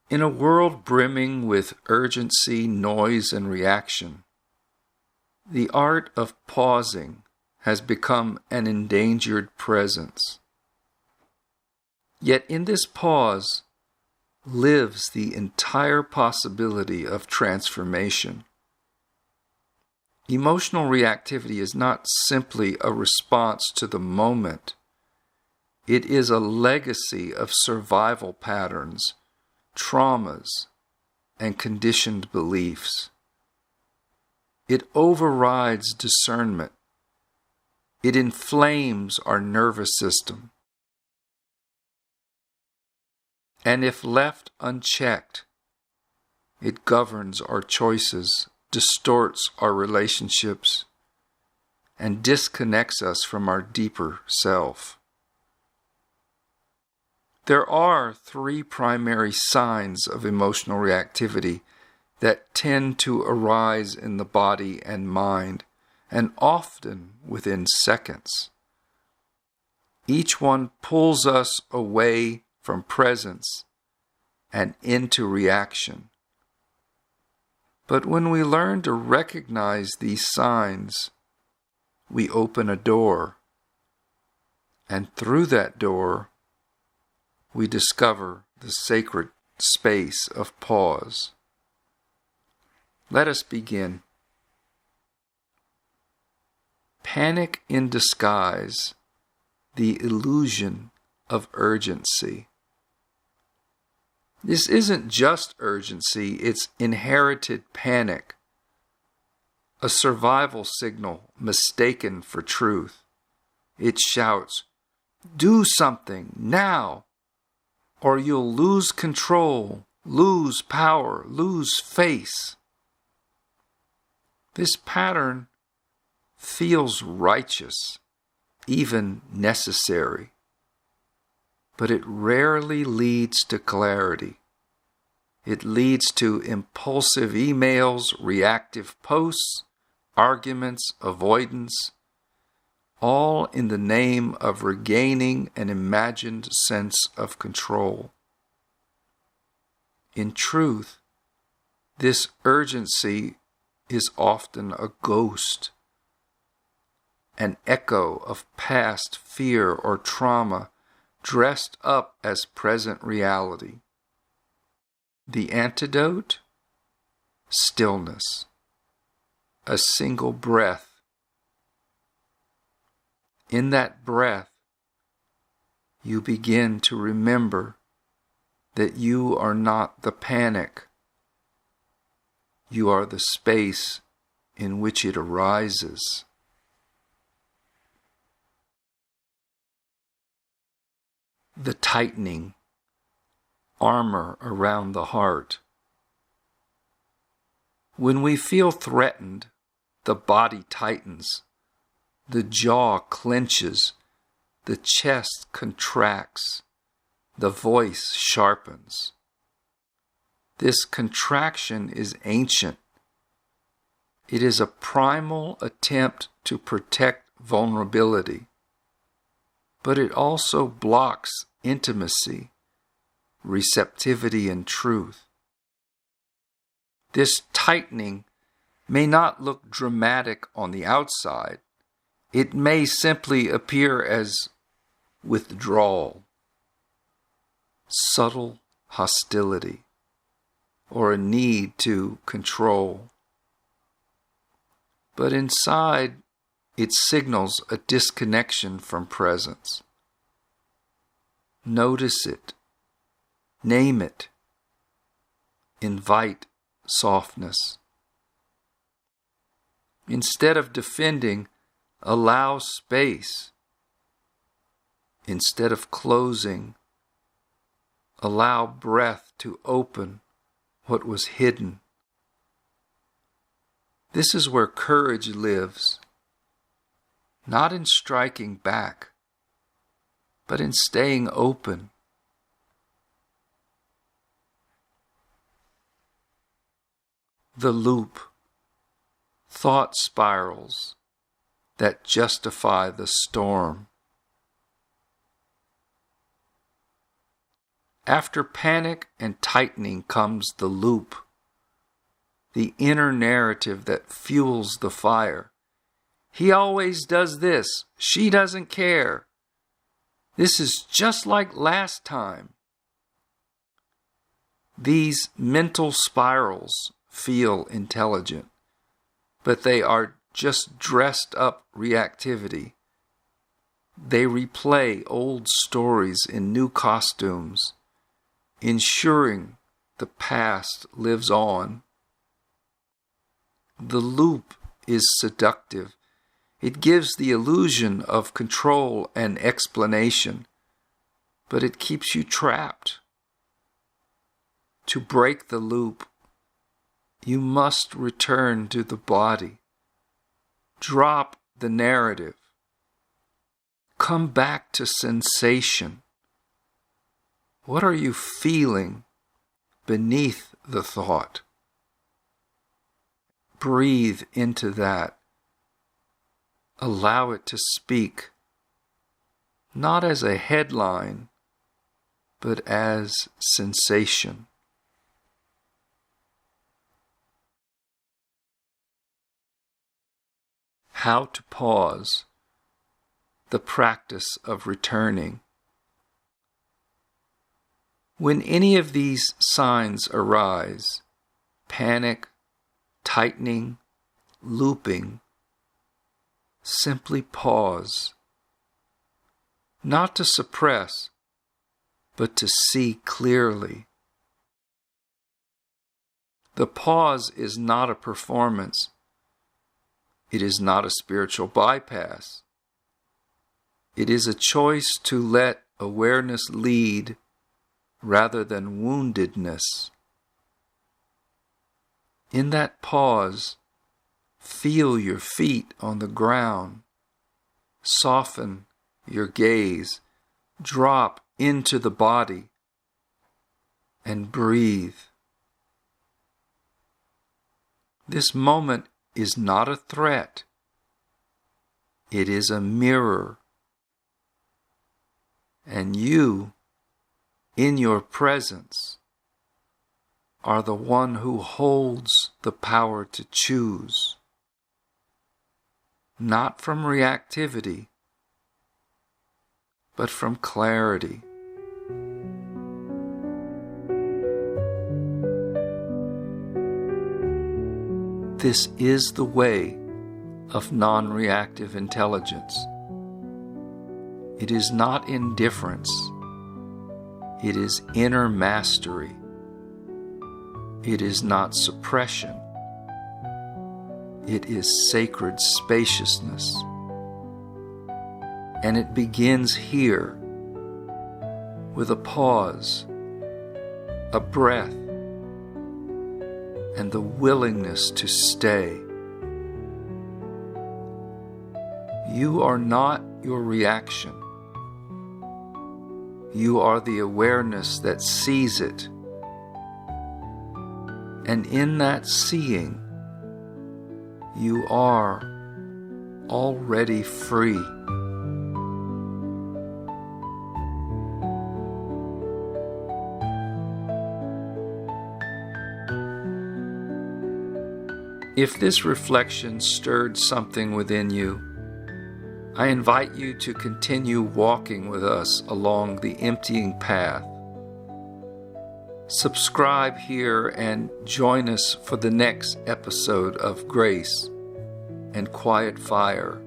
In a world brimming with urgency, noise, and reaction, the art of pausing has become an endangered presence. Yet in this pause lives the entire possibility of transformation. Emotional reactivity is not simply a response to the moment. It is a legacy of survival patterns, traumas, and conditioned beliefs. It overrides discernment. It inflames our nervous system. And if left unchecked, it governs our choices, distorts our relationships, and disconnects us from our deeper self. There are three primary signs of emotional reactivity that tend to arise in the body and mind, and often within seconds. Each one pulls us away from presence and into reaction. But when we learn to recognize these signs, we open a door, and through that door, we discover the sacred space of pause. Let us begin. Panic in disguise, the illusion of urgency. This isn't just urgency, it's inherited panic, a survival signal mistaken for truth. It shouts, "Do something now, or you'll lose control, lose power, lose face." This pattern feels righteous, even necessary, but it rarely leads to clarity. It leads to impulsive emails, reactive posts, arguments, avoidance, all in the name of regaining an imagined sense of control. In truth, this urgency is often a ghost, an echo of past fear or trauma dressed up as present reality. The antidote? Stillness. A single breath. In that breath, you begin to remember that you are not the panic. You are the space in which it arises. The tightening armor around the heart. When we feel threatened, the body tightens, the jaw clenches, the chest contracts, the voice sharpens. This contraction is ancient. It is a primal attempt to protect vulnerability, but it also blocks intimacy, receptivity, and truth. This tightening may not look dramatic on the outside. It may simply appear as withdrawal, subtle hostility, or a need to control. But inside, it signals a disconnection from presence. Notice it. Name it. Invite softness. Instead of defending, allow space. Instead of closing, allow breath to open what was hidden. This is where courage lives, not in striking back, but in staying open. The loop, thought spirals that justify the storm. After panic and tightening comes the loop, the inner narrative that fuels the fire. He always does this. She doesn't care. This is just like last time. These mental spirals feel intelligent, but they are just dressed up reactivity. They replay old stories in new costumes, ensuring the past lives on. The loop is seductive. It gives the illusion of control and explanation, but it keeps you trapped. To break the loop, you must return to the body. Drop the narrative. Come back to sensation. What are you feeling beneath the thought? Breathe into that. Allow it to speak, not as a headline, but as sensation. How to pause, the practice of returning. When any of these signs arise, panic, tightening, looping, simply pause, not to suppress, but to see clearly. The pause is not a performance. It is not a spiritual bypass. It is a choice to let awareness lead rather than woundedness. In that pause, feel your feet on the ground. Soften your gaze. Drop into the body and breathe. This moment is not a threat. It is a mirror. And you, in your presence, are the one who holds the power to choose. Not from reactivity, but from clarity. This is the way of non-reactive intelligence. It is not indifference. It is inner mastery. It is not suppression. It is sacred spaciousness. And it begins here with a pause, a breath, and the willingness to stay. You are not your reaction. You are the awareness that sees it. And in that seeing, you are already free. If this reflection stirred something within you, I invite you to continue walking with us along the emptying path. Subscribe here and join us for the next episode of Grace and Quiet Fire,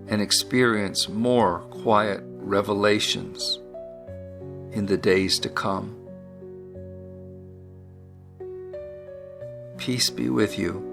and experience more quiet revelations in the days to come. Peace be with you.